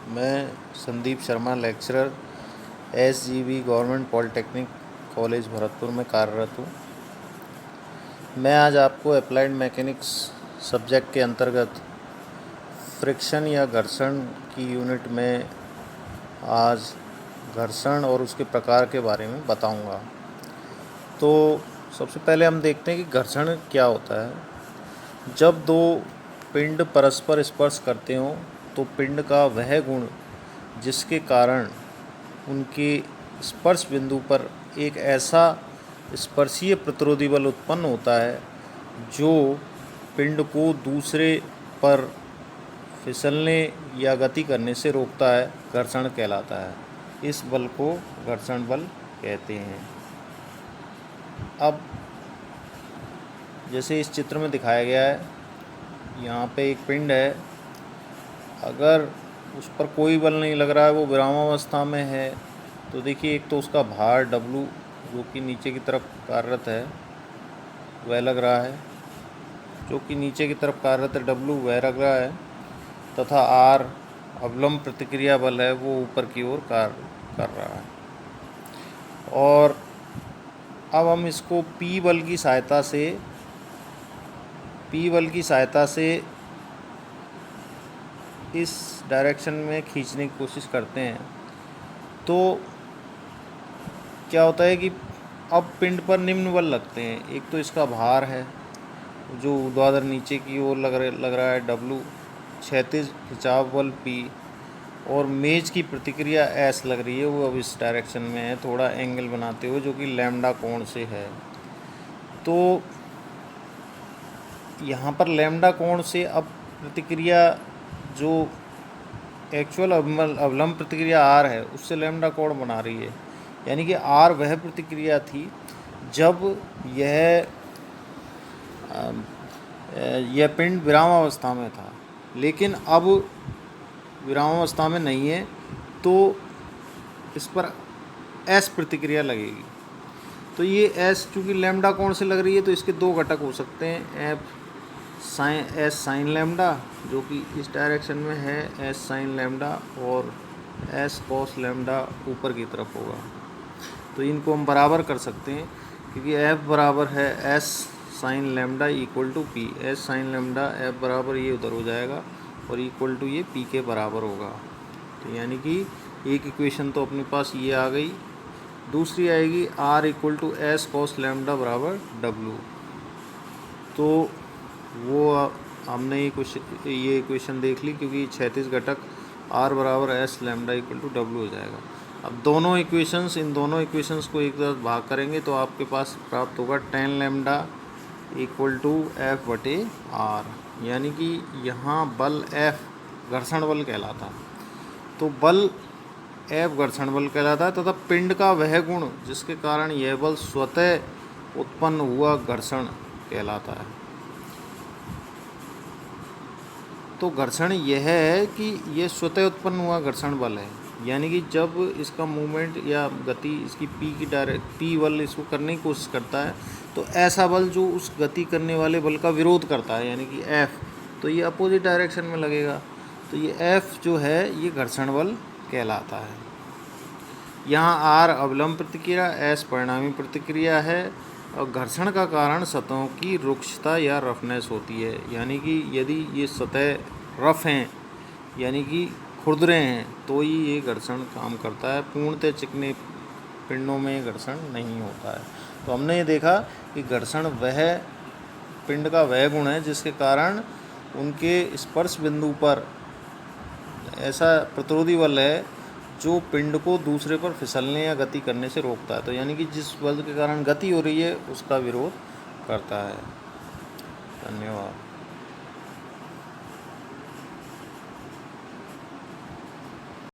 मैं Sandeep Sharma lecturer SGB government polytechnic college Bharatpur में कार्यरत हूँ। मैं आज आपको अप्लाइड मैकेनिक्स सब्जेक्ट के अंतर्गत फ्रिक्शन या घर्षण की यूनिट में आज घर्षण और उसके प्रकार के बारे में बताऊंगा। तो सबसे पहले हम देखते हैं कि घर्षण क्या होता है। जब दो पिंड परस्पर स्पर्श करते हों तो पिंड का वह गुण जिसके कारण उनके स्पर्श बिंदु पर एक ऐसा स्पर्शीय प्रतिरोधी बल उत्पन्न होता है जो पिंड को दूसरे पर फिसलने या गति करने से रोकता है, घर्षण कहलाता है। इस बल को घर्षण बल कहते हैं। अब जैसे इस चित्र में दिखाया गया है, यहाँ पे एक पिंड है। अगर उस पर कोई बल नहीं लग रहा है, वो विरामावस्था में है, तो देखिए एक तो उसका भार W जो कि नीचे की तरफ कार्यरत है वह लग रहा है, जो कि नीचे की तरफ कार्यरत है W वह लग रहा है, तथा R अवलंब प्रतिक्रिया बल है वो ऊपर की ओर कार्य कर रहा है। और अब हम इसको P बल की सहायता से इस डायरेक्शन में खींचने की कोशिश करते हैं। तो क्या होता है कि अब पिंड पर निम्न बल लगते हैं। एक तो इसका भार है जो ऊर्ध्वाधर नीचे की ओर लग रहा है W, क्षैतिज खिंचाव बल P, और मेज की प्रतिक्रिया S लग रही है, वो अब इस डायरेक्शन में है थोड़ा एंगल बनाते हुए, जो कि लैम्डा कोण से है। तो यहाँ पर लैम्डा कोण से अब प्रतिक्रिया जो एक्चुअल अवलंब प्रतिक्रिया R है उससे लैम्डा कोण बना रही है। यानी कि R वह प्रतिक्रिया थी जब यह पिंड विरामावस्था में था, लेकिन अब विरामावस्था में नहीं है, तो इस पर S प्रतिक्रिया लगेगी। तो ये S चूँकि लैम्डा कोण से लग रही है तो इसके दो घटक हो सकते हैं, S साइन लैम्डा जो कि इस डायरेक्शन में है S साइन लैम्डा, और S कॉस लैम्डा ऊपर की तरफ होगा। तो इनको हम बराबर कर सकते हैं क्योंकि F बराबर है S sine lambda equal to P। S sine lambda F बराबर ये उधर हो जाएगा और इक्वल टू ये P के बराबर होगा। तो यानी कि एक इक्वेशन तो अपने पास ये आ गई। दूसरी आएगी R equal to S cos lambda बराबर W। तो वो हमने ये इक्वेशन देख ली क्योंकि क्षैतिज घटक R बराबर S lambda equal to W हो जाएगा। अब इन दोनों इक्वेशंस को एक तरफ भाग करेंगे तो आपके पास प्राप्त होगा tan lambda equal to F बटे R। यानी कि यहाँ बल F घर्षण बल कहलाता है। तो बल F घर्षण बल कहलाता है तथा पिंड का वह गुण जिसके कारण यह बल स्वतः उत्पन्न हुआ घर्षण कहलाता है। तो घर्षण यह है कि यह स्वतः उत्पन्न हुआ घर्षण बल है, यानी कि जब इसका मूवमेंट या गति इसकी P बल इसको करने की कोशिश करता है तो ऐसा बल जो उस गति करने वाले बल का विरोध करता है, यानी कि F, तो ये अपोजिट डायरेक्शन में लगेगा। तो ये F जो है ये घर्षण बल कहलाता है। यहाँ R अवलंब प्रतिक्रिया, S परिणामी प्रतिक्रिया है, और घर्षण का कारण सतहों की रुक्षता या रफनेस होती है। यानी कि यदि ये सतह रफ हैं यानी कि खुरदरे हैं तो ही ये घर्षण काम करता है। पूर्णतः चिकने पिंडों में घर्षण नहीं होता है। तो हमने ये देखा कि घर्षण वह पिंड का वह गुण है जिसके कारण उनके स्पर्श बिंदु पर ऐसा प्रतिरोधी बल है जो पिंड को दूसरे पर फिसलने या गति करने से रोकता है। तो यानी कि जिस बल के कारण गति हो रही है उसका विरोध करता है। धन्यवाद।